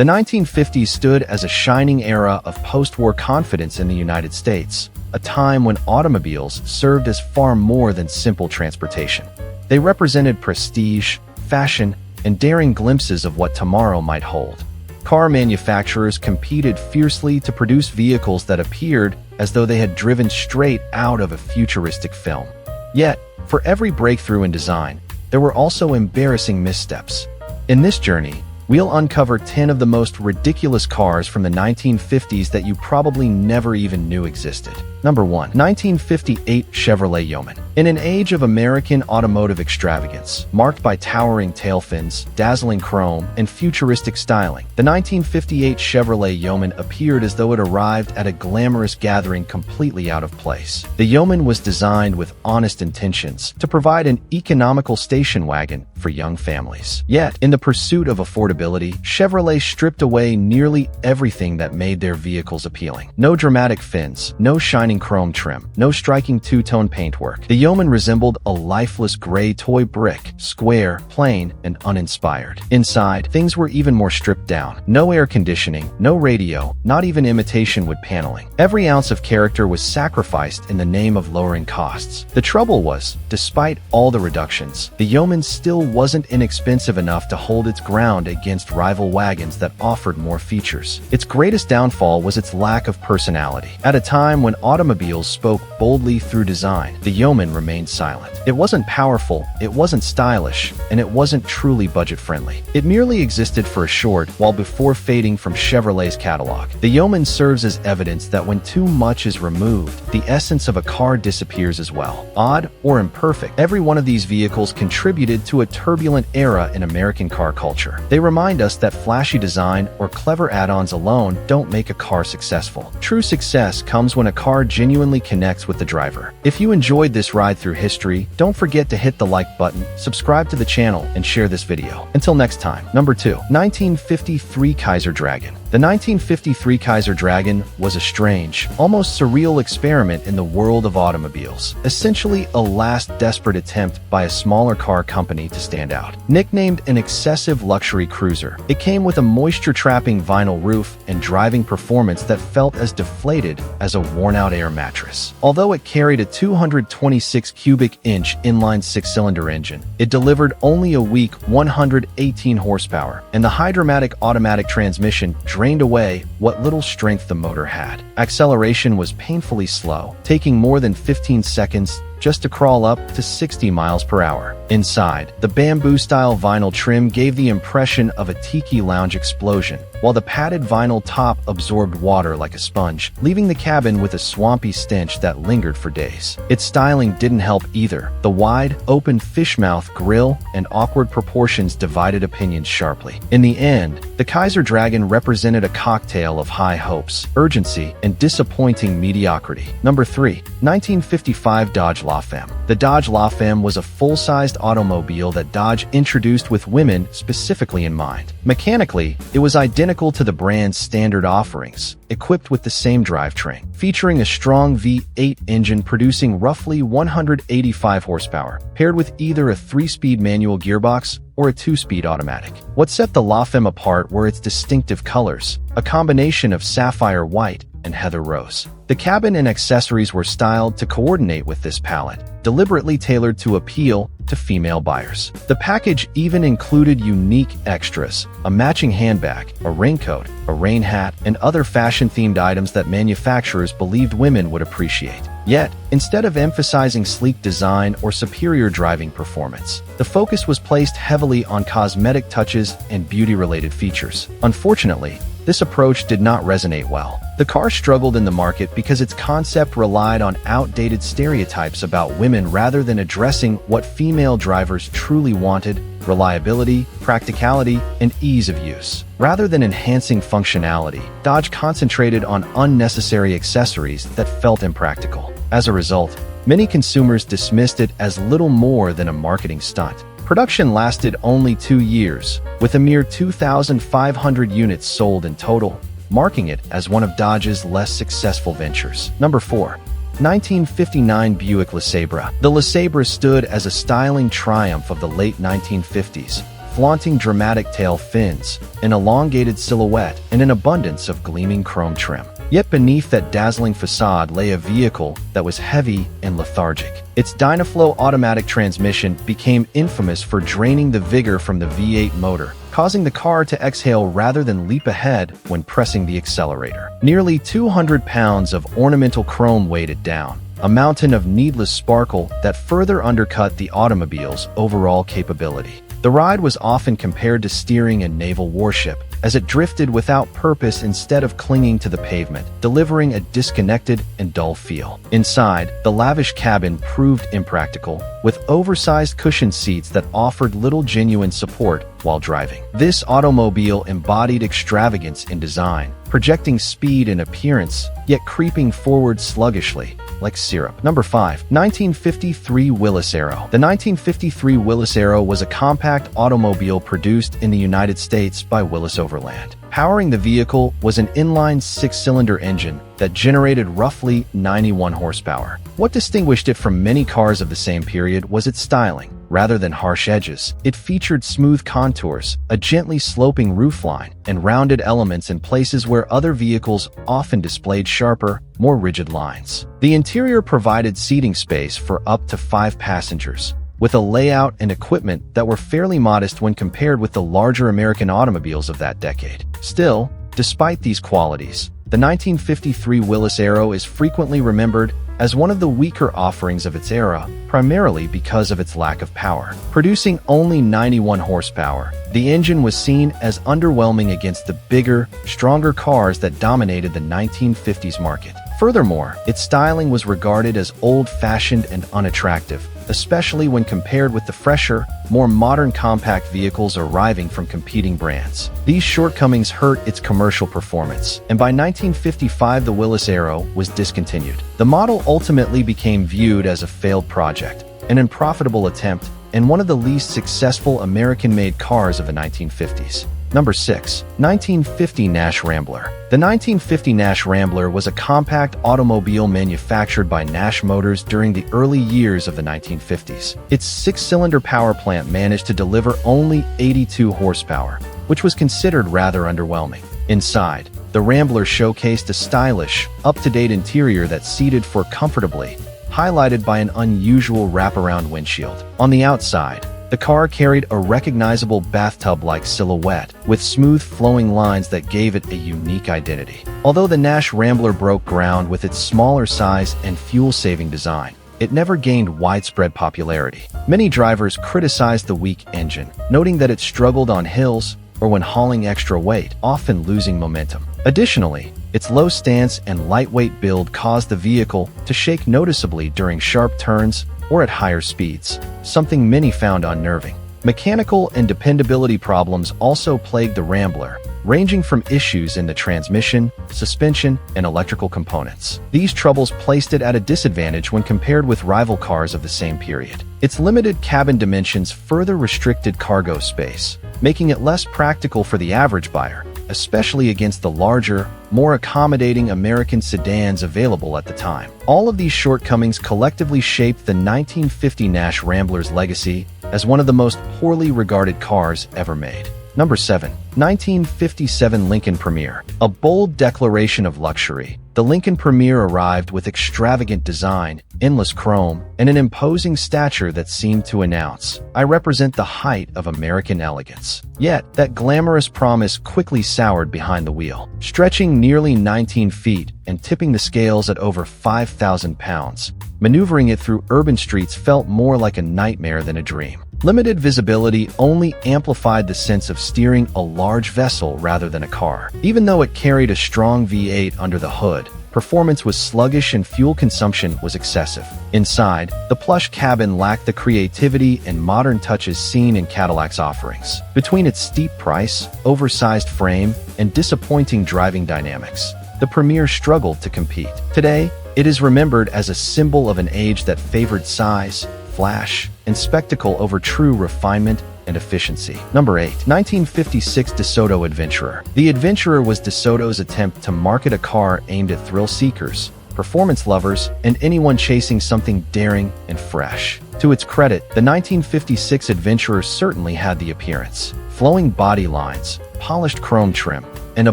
The 1950s stood as a shining era of post-war confidence in the United States, a time when automobiles served as far more than simple transportation. They represented prestige, fashion, and daring glimpses of what tomorrow might hold. Car manufacturers competed fiercely to produce vehicles that appeared as though they had driven straight out of a futuristic film. Yet, for every breakthrough in design, there were also embarrassing missteps. In this journey, we'll uncover 10 of the most ridiculous cars from the 1950s that you probably never even knew existed. Number 1. 1958 Chevrolet Yeoman. In an age of American automotive extravagance, marked by towering tail fins, dazzling chrome, and futuristic styling, the 1958 Chevrolet Yeoman appeared as though it arrived at a glamorous gathering completely out of place. The Yeoman was designed with honest intentions to provide an economical station wagon for young families. Yet, in the pursuit of affordability, Chevrolet stripped away nearly everything that made their vehicles appealing. No dramatic fins, no shining chrome trim, no striking two-tone paintwork. The Yeoman resembled a lifeless gray toy brick, square, plain, and uninspired. Inside, things were even more stripped down. No air conditioning, no radio, not even imitation wood paneling. Every ounce of character was sacrificed in the name of lowering costs. The trouble was, despite all the reductions, the Yeoman still wasn't inexpensive enough to hold its ground against rival wagons that offered more features. Its greatest downfall was its lack of personality. At a time when automobiles spoke boldly through design, the Yeoman remained silent. It wasn't powerful, it wasn't stylish, and it wasn't truly budget-friendly. It merely existed for a short while before fading from Chevrolet's catalog. The Yeoman serves as evidence that when too much is removed, the essence of a car disappears as well. Odd or imperfect, every one of these vehicles contributed to a turbulent era in American car culture. They remind us that flashy design or clever add-ons alone don't make a car successful. True success comes when a car genuinely connects with the driver. If you enjoyed this ride through history, don't forget to hit the like button, subscribe to the channel, and share this video. Until next time. Number 2. 1953 Kaiser Dragon. The 1953 Kaiser Dragon was a strange, almost surreal experiment in the world of automobiles, essentially a last desperate attempt by a smaller car company to stand out. Nicknamed an excessive luxury cruiser, it came with a moisture-trapping vinyl roof and driving performance that felt as deflated as a worn-out air mattress. Although it carried a 226 cubic inch inline six-cylinder engine, it delivered only a weak 118 horsepower, and the Hydromatic automatic transmission drained away what little strength the motor had. Acceleration was painfully slow, taking more than 15 seconds just to crawl up to 60 miles per hour. Inside, the bamboo-style vinyl trim gave the impression of a tiki lounge explosion, while the padded vinyl top absorbed water like a sponge, leaving the cabin with a swampy stench that lingered for days. Its styling didn't help either. The wide, open fishmouth grille and awkward proportions divided opinions sharply. In the end, the Kaiser Dragon represented a cocktail of high hopes, urgency, and disappointing mediocrity. Number 3. 1955 Dodge La Femme. The Dodge La Femme was a full-sized automobile that Dodge introduced with women specifically in mind. Mechanically, it was identical to the brand's standard offerings, equipped with the same drivetrain, featuring a strong V8 engine producing roughly 185 horsepower, paired with either a 3-speed manual gearbox or a 2-speed automatic. What set the La Femme apart were its distinctive colors, a combination of sapphire white and heather rose. The cabin and accessories were styled to coordinate with this palette, deliberately tailored to appeal to female buyers. The package even included unique extras, a matching handbag, a raincoat, a rain hat, and other fashion-themed items that manufacturers believed women would appreciate. Yet, instead of emphasizing sleek design or superior driving performance, the focus was placed heavily on cosmetic touches and beauty-related features. Unfortunately, this approach did not resonate well. The car struggled in the market because its concept relied on outdated stereotypes about women rather than addressing what female drivers truly wanted: reliability, practicality, and ease of use. Rather than enhancing functionality, Dodge concentrated on unnecessary accessories that felt impractical. As a result, many consumers dismissed it as little more than a marketing stunt. Production lasted only 2 years, with a mere 2,500 units sold in total, marking it as one of Dodge's less successful ventures. Number 4. 1959 Buick LeSabre. The LeSabre stood as a styling triumph of the late 1950s, flaunting dramatic tail fins, an elongated silhouette, and an abundance of gleaming chrome trim. Yet beneath that dazzling facade lay a vehicle that was heavy and lethargic. Its Dynaflow automatic transmission became infamous for draining the vigor from the V8 motor, causing the car to exhale rather than leap ahead when pressing the accelerator. Nearly 200 pounds of ornamental chrome weighed it down, a mountain of needless sparkle that further undercut the automobile's overall capability. The ride was often compared to steering a naval warship, as it drifted without purpose instead of clinging to the pavement, delivering a disconnected and dull feel. Inside, the lavish cabin proved impractical, with oversized cushioned seats that offered little genuine support while driving. This automobile embodied extravagance in design, projecting speed and appearance, yet creeping forward sluggishly, like syrup. Number 5. 1953 Willys Aero. The 1953 Willys Aero was a compact automobile produced in the United States by Willys Overland. Powering the vehicle was an inline six-cylinder engine that generated roughly 91 horsepower. What distinguished it from many cars of the same period was its styling. Rather than harsh edges, it featured smooth contours, a gently sloping roofline, and rounded elements in places where other vehicles often displayed sharper, more rigid lines. The interior provided seating space for up to 5 passengers, with a layout and equipment that were fairly modest when compared with the larger American automobiles of that decade. Still, despite these qualities, the 1953 Willys Aero is frequently remembered as one of the weaker offerings of its era, primarily because of its lack of power. Producing only 91 horsepower, the engine was seen as underwhelming against the bigger, stronger cars that dominated the 1950s market. Furthermore, its styling was regarded as old-fashioned and unattractive, especially when compared with the fresher, more modern compact vehicles arriving from competing brands. These shortcomings hurt its commercial performance, and by 1955 the Willys Aero was discontinued. The model ultimately became viewed as a failed project, an unprofitable attempt, and one of the least successful American-made cars of the 1950s. Number 6. 1950 Nash Rambler. The 1950 Nash Rambler was a compact automobile manufactured by Nash Motors during the early years of the 1950s. Its six-cylinder power plant managed to deliver only 82 horsepower, which was considered rather underwhelming. Inside, the Rambler showcased a stylish, up-to-date interior that seated for comfortably, highlighted by an unusual wraparound windshield. On the outside, the car carried a recognizable bathtub-like silhouette, with smooth flowing lines that gave it a unique identity. Although the Nash Rambler broke ground with its smaller size and fuel-saving design, it never gained widespread popularity. Many drivers criticized the weak engine, noting that it struggled on hills or when hauling extra weight, often losing momentum. Additionally, its low stance and lightweight build caused the vehicle to shake noticeably during sharp turns or at higher speeds, something many found unnerving. Mechanical and dependability problems also plagued the Rambler, ranging from issues in the transmission, suspension, and electrical components. These troubles placed it at a disadvantage when compared with rival cars of the same period. Its limited cabin dimensions further restricted cargo space, making it less practical for the average buyer, especially against the larger, more accommodating American sedans available at the time. All of these shortcomings collectively shaped the 1950 Nash Rambler's legacy as one of the most poorly regarded cars ever made. Number 7. 1957 Lincoln Premier. A bold declaration of luxury, the Lincoln Premier arrived with extravagant design, endless chrome, and an imposing stature that seemed to announce, "I represent the height of American elegance." Yet, that glamorous promise quickly soured behind the wheel. Stretching nearly 19 feet and tipping the scales at over 5,000 pounds, maneuvering it through urban streets felt more like a nightmare than a dream. Limited visibility only amplified the sense of steering a large vessel rather than a car. Even though it carried a strong V8 under the hood, performance was sluggish and fuel consumption was excessive. Inside, the plush cabin lacked the creativity and modern touches seen in Cadillac's offerings. Between its steep price, oversized frame, and disappointing driving dynamics, the Premier struggled to compete. Today, it is remembered as a symbol of an age that favored size, flash, and spectacle over true refinement and efficiency. Number 8. 1956 DeSoto Adventurer. The Adventurer was DeSoto's attempt to market a car aimed at thrill seekers, performance lovers, and anyone chasing something daring and fresh. To its credit, the 1956 Adventurer certainly had the appearance. Flowing body lines, polished chrome trim, and a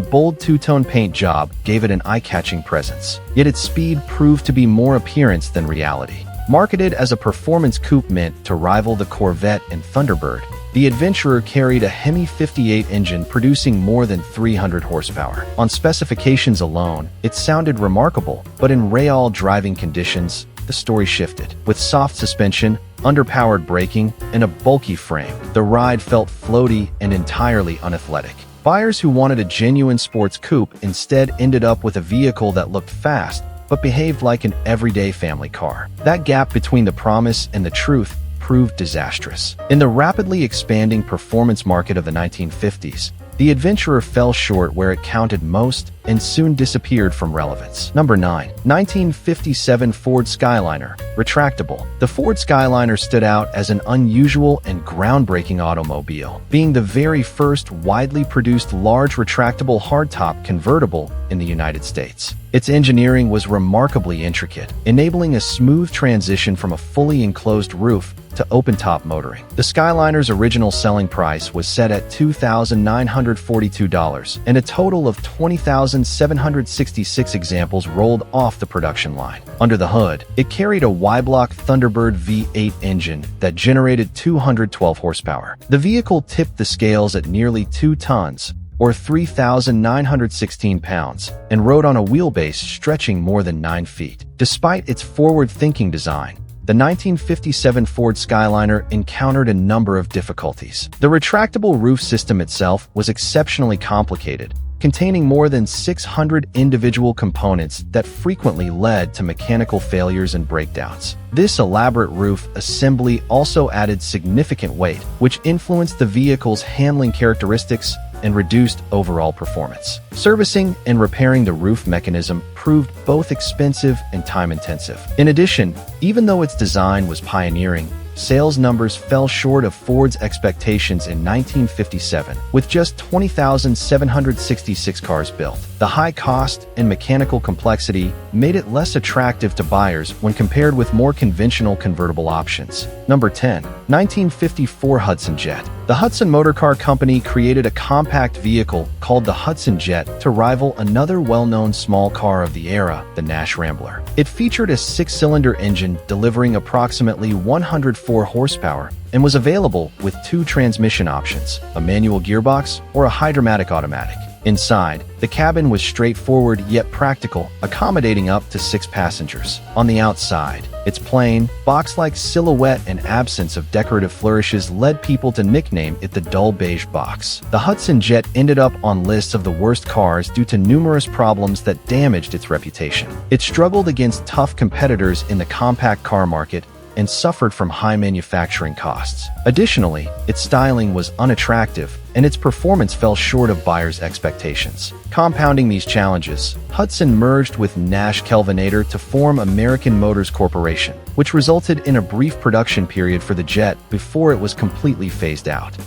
bold two-tone paint job gave it an eye-catching presence. Yet its speed proved to be more appearance than reality. Marketed as a performance coupe meant to rival the Corvette and Thunderbird, the Adventurer carried a Hemi 58 engine producing more than 300 horsepower. On specifications alone, it sounded remarkable, but in real driving conditions, the story shifted. With soft suspension, underpowered braking, and a bulky frame, the ride felt floaty and entirely unathletic. Buyers who wanted a genuine sports coupe instead ended up with a vehicle that looked fast, but behaved like an everyday family car. That gap between the promise and the truth proved disastrous. In the rapidly expanding performance market of the 1950s, the Adventurer fell short where it counted most and soon disappeared from relevance. Number 9. 1957 Ford Skyliner, retractable. The Ford Skyliner stood out as an unusual and groundbreaking automobile, being the very first widely produced large retractable hardtop convertible in the United States. Its engineering was remarkably intricate, enabling a smooth transition from a fully enclosed roof to open-top motoring. The Skyliner's original selling price was set at $2,942, and a total of 20,766 examples rolled off the production line. Under the hood, it carried a Y-block Thunderbird V8 engine that generated 212 horsepower. The vehicle tipped the scales at nearly 2 tons, or 3,916 pounds, and rode on a wheelbase stretching more than 9 feet. Despite its forward-thinking design, the 1957 Ford Skyliner encountered a number of difficulties. The retractable roof system itself was exceptionally complicated, containing more than 600 individual components that frequently led to mechanical failures and breakdowns. This elaborate roof assembly also added significant weight, which influenced the vehicle's handling characteristics and reduced overall performance. Servicing and repairing the roof mechanism proved both expensive and time-intensive. In addition, even though its design was pioneering, sales numbers fell short of Ford's expectations in 1957, with just 20,766 cars built. The high cost and mechanical complexity made it less attractive to buyers when compared with more conventional convertible options. Number 10. 1954 Hudson Jet. The Hudson Motor Car Company created a compact vehicle called the Hudson Jet to rival another well-known small car of the era, the Nash Rambler. It featured a 6-cylinder engine delivering approximately 104 horsepower and was available with 2 transmission options, a manual gearbox or a hydromatic automatic. Inside, the cabin was straightforward yet practical, accommodating up to 6 passengers. On the outside, its plain, box-like silhouette and absence of decorative flourishes led people to nickname it the dull beige box. The Hudson Jet ended up on lists of the worst cars due to numerous problems that damaged its reputation. It struggled against tough competitors in the compact car market and suffered from high manufacturing costs. Additionally, its styling was unattractive, and its performance fell short of buyers' expectations. Compounding these challenges, Hudson merged with Nash Kelvinator to form American Motors Corporation, which resulted in a brief production period for the Jet before it was completely phased out.